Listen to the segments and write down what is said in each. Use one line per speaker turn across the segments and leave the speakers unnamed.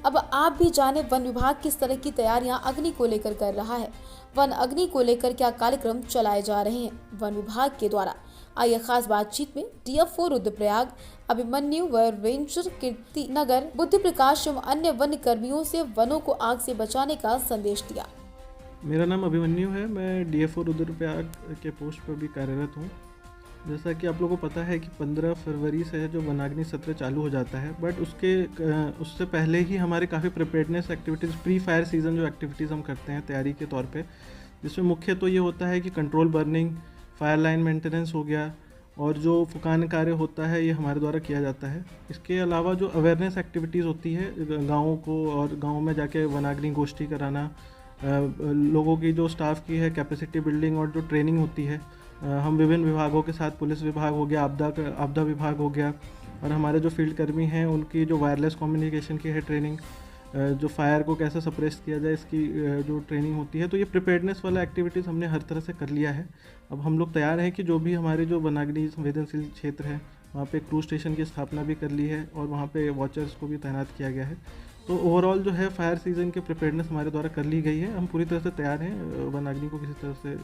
अब आप भी जाने वन विभाग किस तरह की तैयारियां अग्नि को लेकर कर रहा है। वन अग्नि को लेकर क्या कार्यक्रम चलाए जा रहे हैं वन विभाग के द्वारा। आइए खास बातचीत में डीएफओ रुद्रप्रयाग अभिमन्यु व रेंजर कीर्ति नगर बुद्धि प्रकाश एवं अन्य वन्य कर्मियों से वनों को आग से बचाने का संदेश दिया।
मेरा नाम अभिमन्यु है। मैं डीएफओ रुद्रप्रयाग के पोस्ट पर भी कार्यरत हूँ। जैसा कि आप लोगों को पता है कि 15 फरवरी से जो वनाग्नि सत्र चालू हो जाता है, बट उससे पहले ही हमारे काफ़ी preparedness activities, pre fire season जो एक्टिविटीज़ हम करते हैं तैयारी के तौर पे, जिसमें मुख्य तो ये होता है कि control burning, fire line maintenance हो गया और जो फुकान कार्य होता है ये हमारे द्वारा किया जाता है। इसके अलावा जो अवेयरनेस एक्टिविटीज़ होती है गाँवों को, और गाँव में जाके वनाग्नि गोष्ठी कराना, लोगों की जो स्टाफ की है कैपेसिटी बिल्डिंग और जो ट्रेनिंग होती है, हम विभिन्न विभागों के साथ, पुलिस विभाग हो गया, आपदा विभाग हो गया, और हमारे जो फील्ड कर्मी हैं उनकी जो वायरलेस कम्युनिकेशन की है ट्रेनिंग, जो फायर को कैसे सप्रेस किया जाए इसकी जो ट्रेनिंग होती है, तो ये प्रिपेयर्डनेस वाला एक्टिविटीज़ हमने हर तरह से कर लिया है। अब हम लोग तैयार हैं कि जो भी हमारे जो वनाग्नि संवेदनशील क्षेत्र है वहाँ पे क्रूज स्टेशन की स्थापना भी कर ली है और वहाँ पे वॉचर्स को भी तैनात किया गया है। तो ओवरऑल जो है फायर सीज़न की प्रिपेयर्डनेस हमारे द्वारा कर ली गई है। हम पूरी तरह से तैयार हैं वनाग्नि को किसी तरह से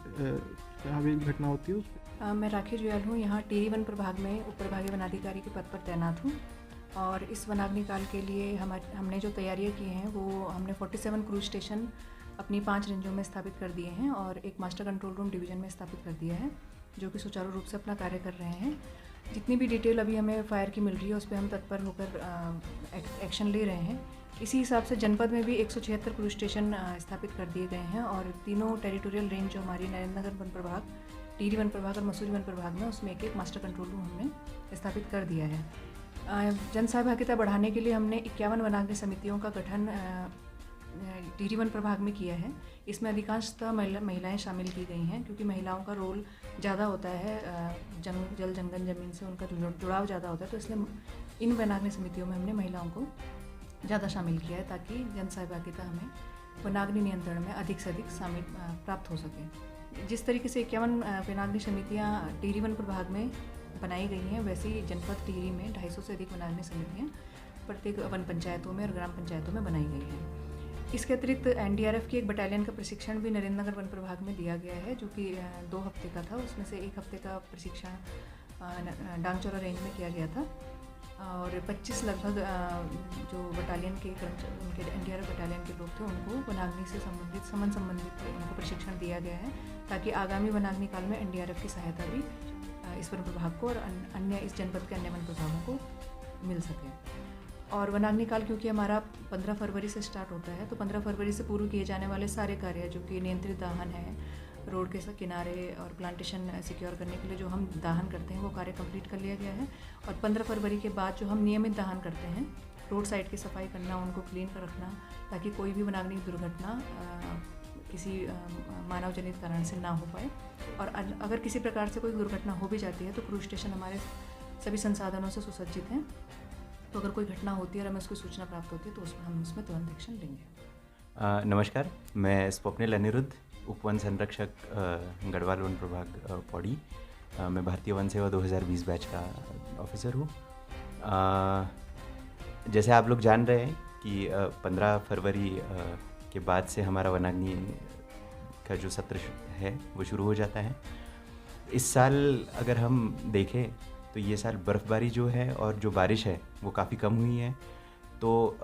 जहाँ भी घटना होती है उस पर।
मैं राखी जुयाल हूँ। यहाँ टिहरी वन प्रभाग में उप प्रभागीय वनाधिकारी के पद पर तैनात हूँ और इस वनाग्नि काल के लिए हमने जो तैयारियाँ की हैं वो हमने 47 क्रूज स्टेशन अपनी 5 रेंजों में स्थापित कर दिए हैं और एक मास्टर कंट्रोल रूम डिवीज़न में स्थापित कर दिया है, जो कि सुचारू रूप से अपना कार्य कर रहे हैं। जितनी भी डिटेल अभी हमें फायर की मिल रही है उस पर हम तत्पर होकर एक्शन ले रहे हैं। इसी हिसाब से जनपद में भी 176 क्रूज स्टेशन स्थापित कर दिए गए हैं और तीनों टेरिटोरियल रेंज जो हमारी नरेंद्र नगर वन प्रभाग, टिहरी वन प्रभाग और मसूरी वन प्रभाग में, उसमें एक मास्टर कंट्रोल रूम हमने स्थापित कर दिया है। जन सहभागिता बढ़ाने के लिए हमने 51 वनाग्नि समितियों का गठन टिहरी वन प्रभाग में किया है। इसमें अधिकांशतः महिलाएं शामिल की गई हैं, क्योंकि महिलाओं का रोल ज़्यादा होता है, जल जंगल ज़मीन से उनका जुड़ाव ज़्यादा होता है, तो इसलिए इन वनाग्नि समितियों में हमने महिलाओं को ज़्यादा शामिल किया है ताकि जन सहभागिता हमें वनाग्नि नियंत्रण में अधिक से अधिक शामिल प्राप्त हो सके। जिस तरीके से 51 वनाग्नि समितियाँ टिहरी वन प्रभाग में बनाई गई हैं, वैसे ही जनपद टिहरी में 250 से अधिक वनाग्नि समितियाँ प्रत्येक वन पंचायतों में और ग्राम पंचायतों में बनाई गई हैं। इसके अतिरिक्त एनडीआरएफ की एक बटालियन का प्रशिक्षण भी नरेंद्र नगर वन प्रभाग में दिया गया है, जो कि 2 हफ्ते का था। उसमें से 1 हफ्ते का प्रशिक्षण डांगचौरा रेंज में किया गया था और 25 लगभग जो बटालियन के कर्मचारी, उनके एनडीआरएफ बटालियन के लोग थे, उनको वनाग्नि से संबंधित उनको प्रशिक्षण दिया गया है, ताकि आगामी वनाग्नि काल में एनडीआरएफ की सहायता भी इस वन प्रभाग को और अन्य इस जनपद के अन्य वन प्रभागों को मिल सके। और वनाग्नि काल क्योंकि हमारा 15 फरवरी से स्टार्ट होता है, तो 15 फरवरी से पूर्व किए जाने वाले सारे कार्य, जो कि नियंत्रित दाहन है, रोड के किनारे और प्लांटेशन सिक्योर करने के लिए जो हम दाहन करते हैं, वो कार्य कंप्लीट कर लिया गया है। और 15 फरवरी के बाद जो हम नियमित दाहन करते हैं, रोड साइड की सफाई करना, उनको क्लीन कर रखना, ताकि कोई भी वनाग्नि दुर्घटना किसी मानव जनित कारण से ना हो पाए। और अगर किसी प्रकार से कोई दुर्घटना हो भी जाती है तो क्रूज स्टेशन हमारे सभी संसाधनों से सुसज्जित हैं, तो अगर कोई घटना होती है और हमें उसकी सूचना प्राप्त होती है तो हम उसमें तुरंत एक्शन लेंगे।
नमस्कार, मैं स्वप्निल अनिरुद्ध, उप वन संरक्षक गढ़वाल वन प्रभाग पौड़ी। मैं भारतीय वन सेवा 2020 बैच का ऑफिसर हूँ। जैसे आप लोग जान रहे हैं कि 15 फरवरी के बाद से हमारा वनाग्नि का जो सत्र है वो शुरू हो जाता है। इस साल अगर हम देखें तो ये साल बर्फ़बारी जो है और जो बारिश है वो काफ़ी कम हुई है, तो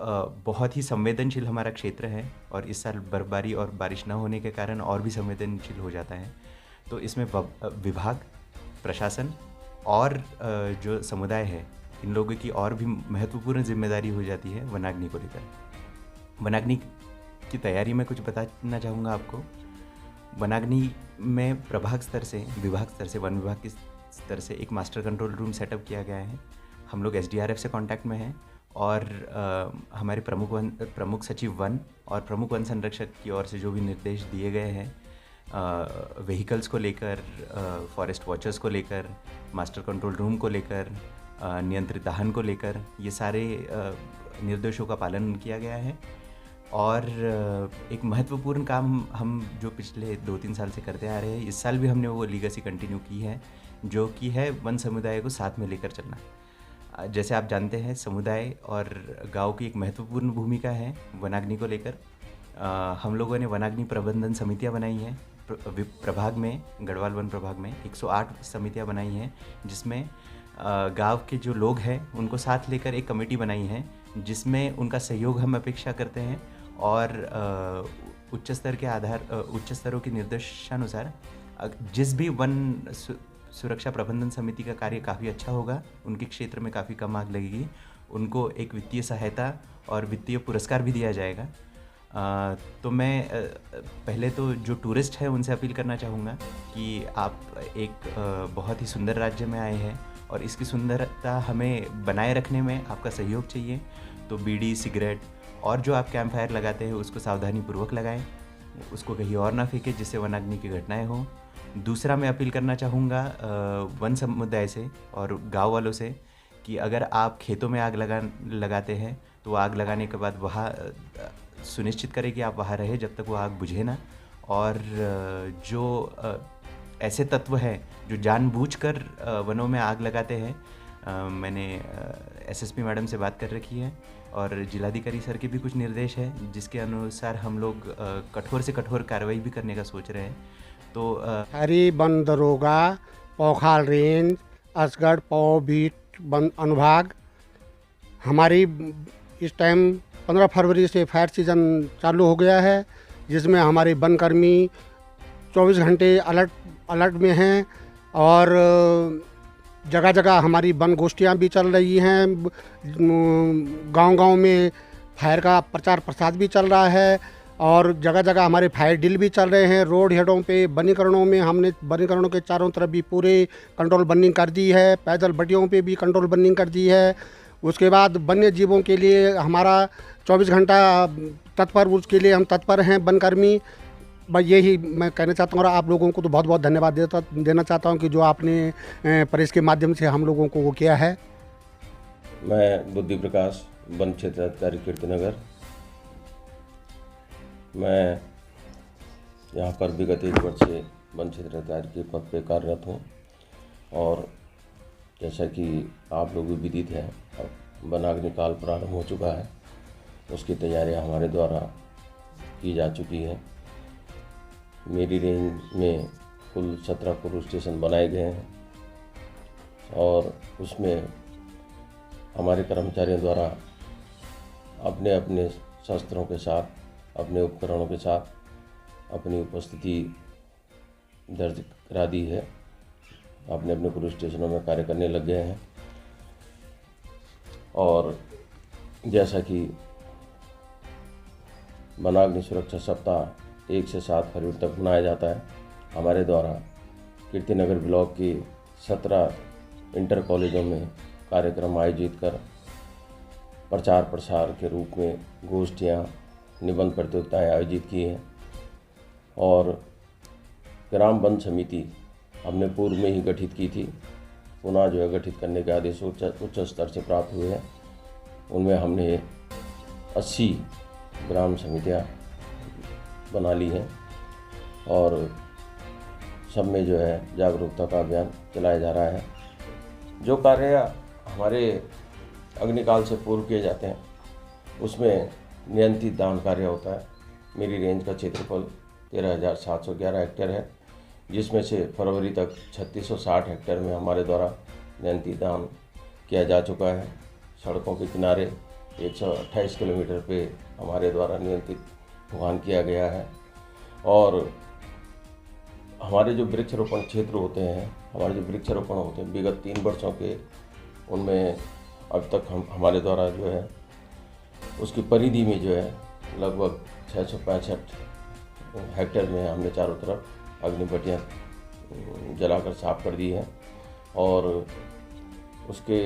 बहुत ही संवेदनशील हमारा क्षेत्र है और इस साल बर्फ़बारी और बारिश ना होने के कारण और भी संवेदनशील हो जाता है। तो इसमें विभाग, प्रशासन और जो समुदाय है, इन लोगों की और भी महत्वपूर्ण जिम्मेदारी हो जाती है वनाग्नि को लेकर। वनाग्नि की तैयारी में कुछ बताना चाहूँगा आपको। वनाग्नि में प्रभाग स्तर से, विभाग स्तर से, वन विभाग के स्तर से एक मास्टर कंट्रोल रूम सेटअप किया गया है। हम लोग एसडीआरएफ से कांटेक्ट में हैं और हमारे प्रमुख सचिव वन और प्रमुख वन संरक्षक की ओर से जो भी निर्देश दिए गए हैं, व्हीकल्स को लेकर, फॉरेस्ट वॉचर्स को लेकर, मास्टर कंट्रोल रूम को लेकर, नियंत्रित दाहन को लेकर, ये सारे निर्देशों का पालन किया गया है। और एक महत्वपूर्ण काम हम जो पिछले 2-3 साल से करते आ रहे हैं, इस साल भी हमने वो लीगेसी कंटिन्यू की है, जो कि है वन समुदाय को साथ में लेकर चलना। जैसे आप जानते हैं, समुदाय और गांव की एक महत्वपूर्ण भूमिका है वनाग्नि को लेकर। हम लोगों ने वनाग्नि प्रबंधन समितियां बनाई हैं प्रभाग में, गढ़वाल वन प्रभाग में 108 समितियां बनाई हैं, जिसमें गांव के जो लोग हैं उनको साथ लेकर एक कमेटी बनाई है, जिसमें उनका सहयोग हम अपेक्षा करते हैं। और उच्च स्तरों के निर्देशानुसार जिस भी वन सुरक्षा प्रबंधन समिति का कार्य काफ़ी अच्छा होगा, उनके क्षेत्र में काफ़ी कम आग लगेगी, उनको एक वित्तीय सहायता और वित्तीय पुरस्कार भी दिया जाएगा। तो मैं पहले तो जो टूरिस्ट है उनसे अपील करना चाहूँगा कि आप एक बहुत ही सुंदर राज्य में आए हैं और इसकी सुंदरता हमें बनाए रखने में आपका सहयोग चाहिए। तो बीड़ी, सिगरेट और जो आप कैंप फायर लगाते हैं उसको सावधानीपूर्वक लगाएं, उसको कहीं और ना फेंकें जिससे वनाग्नि की घटनाएं हों। दूसरा, मैं अपील करना चाहूँगा वन समुदाय से और गांव वालों से कि अगर आप खेतों में आग लगाते हैं तो आग लगाने के बाद वहाँ सुनिश्चित करें कि आप वहाँ रहे जब तक वो आग बुझे ना। और जो ऐसे तत्व हैं जो जानबूझकर वनों में आग लगाते हैं, मैंने एसएसपी मैडम से बात कर रखी है और जिलाधिकारी सर के भी कुछ निर्देश हैं, जिसके अनुसार हम लोग कठोर से कठोर कार्रवाई भी करने का सोच रहे हैं। तो
हरी वन दरोगा, पौखाल रेंज, असगढ़ पौ बीट वन अनुभाग, हमारी इस टाइम 15 फरवरी से फायर सीज़न चालू हो गया है, जिसमें हमारे वनकर्मी 24 घंटे अलर्ट में हैं और जगह जगह हमारी वन गोष्ठियाँ भी चल रही हैं। गांव-गांव में फायर का प्रचार प्रसार भी चल रहा है और जगह जगह हमारे फायर ड्रिल भी चल रहे हैं। रोड हेडों पे वनीकरणों में हमने वनीकरणों के चारों तरफ भी पूरे कंट्रोल बर्निंग कर दी है। पैदल बटियों पे भी कंट्रोल बर्निंग कर दी है। उसके बाद वन्य जीवों के लिए हमारा 24 घंटा तत्पर, उसके लिए हम तत्पर हैं वनकर्मी। बस यही मैं कहना चाहता हूँ और आप लोगों को तो बहुत बहुत धन्यवाद देना चाहता हूँ कि जो आपने प्रेस के माध्यम से हम लोगों को वो किया है।
मैं बुद्धि प्रकाश, वन क्षेत्र अधिकारी कीर्तिनगर। मैं यहाँ पर विगत 1 वर्ष से वन क्षेत्र अधिकारी के पद पर कार्यरत हूँ और जैसा कि आप लोग भी विदित हैं, वनाग्नि काल प्रारंभ हो चुका है। उसकी तैयारियां हमारे द्वारा की जा चुकी हैं। मेरी रेंज में कुल 17 क्रूज स्टेशन बनाए गए हैं और उसमें हमारे कर्मचारियों द्वारा अपने अपने शस्त्रों के साथ, अपने उपकरणों के साथ अपनी उपस्थिति दर्ज करा दी है। अपने अपने क्रूज स्टेशनों में कार्य करने लग गए हैं और जैसा कि वनाग्नि सुरक्षा सप्ताह 1 से 7 फरवरी तक मनाया जाता है, हमारे द्वारा कीर्तिनगर ब्लॉक की 17 इंटर कॉलेजों में कार्यक्रम आयोजित कर प्रचार प्रसार के रूप में गोष्ठियाँ, निबंध प्रतियोगिताएँ आयोजित की हैं और ग्राम वन समिति हमने पूर्व में ही गठित की थी। पुनः जो है गठित करने के आदेश उच्च स्तर से प्राप्त हुए हैं। उनमें हमने 80 ग्राम समितियाँ बना ली हैं और सब में जो है जागरूकता का अभियान चलाया जा रहा है। जो कार्य हमारे अग्निकाल से पूर्व किए जाते हैं उसमें नियंत्रित दान कार्य होता है। मेरी रेंज का क्षेत्रफल 13,711 हेक्टेयर है, जिसमें से फरवरी तक 3660 हेक्टेयर में हमारे द्वारा नियंत्रित दान किया जा चुका है। सड़कों के किनारे 128 किलोमीटर पे हमारे द्वारा नियंत्रित भुगान किया गया है और हमारे जो वृक्षारोपण क्षेत्र होते हैं, हमारे जो वृक्षारोपण होते हैं विगत 3 वर्षों के, उनमें अब तक हमारे द्वारा जो है उसकी परिधि में जो है लगभग 665 हेक्टेयर में हमने चारों तरफ अग्निभट्टियाँ जलाकर साफ कर दी हैं और उसके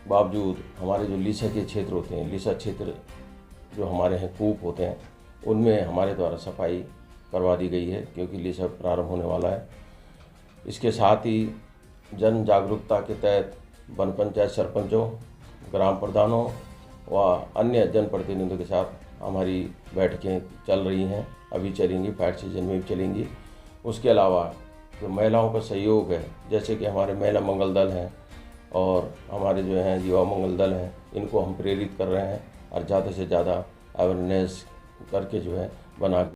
बावजूद हमारे जो लीसा के क्षेत्र होते हैं, लीसा क्षेत्र जो हमारे हैं कूप होते हैं, उनमें हमारे द्वारा सफाई करवा दी गई है क्योंकि लीसा प्रारंभ होने वाला है। इसके साथ ही जन जागरूकता के तहत वन पंचायत सरपंचों, ग्राम प्रधानों व अन्य जनप्रतिनिधियों के साथ हमारी बैठकें चल रही हैं, अभी चलेंगी, फायर सीजन में भी चलेंगी। उसके अलावा जो महिलाओं का सहयोग है, जैसे कि हमारे महिला मंगल दल हैं और हमारे जो हैं युवा मंगल दल हैं, इनको हम प्रेरित कर रहे हैं और ज़्यादा से ज़्यादा अवेयरनेस करके जो है वनाग्नि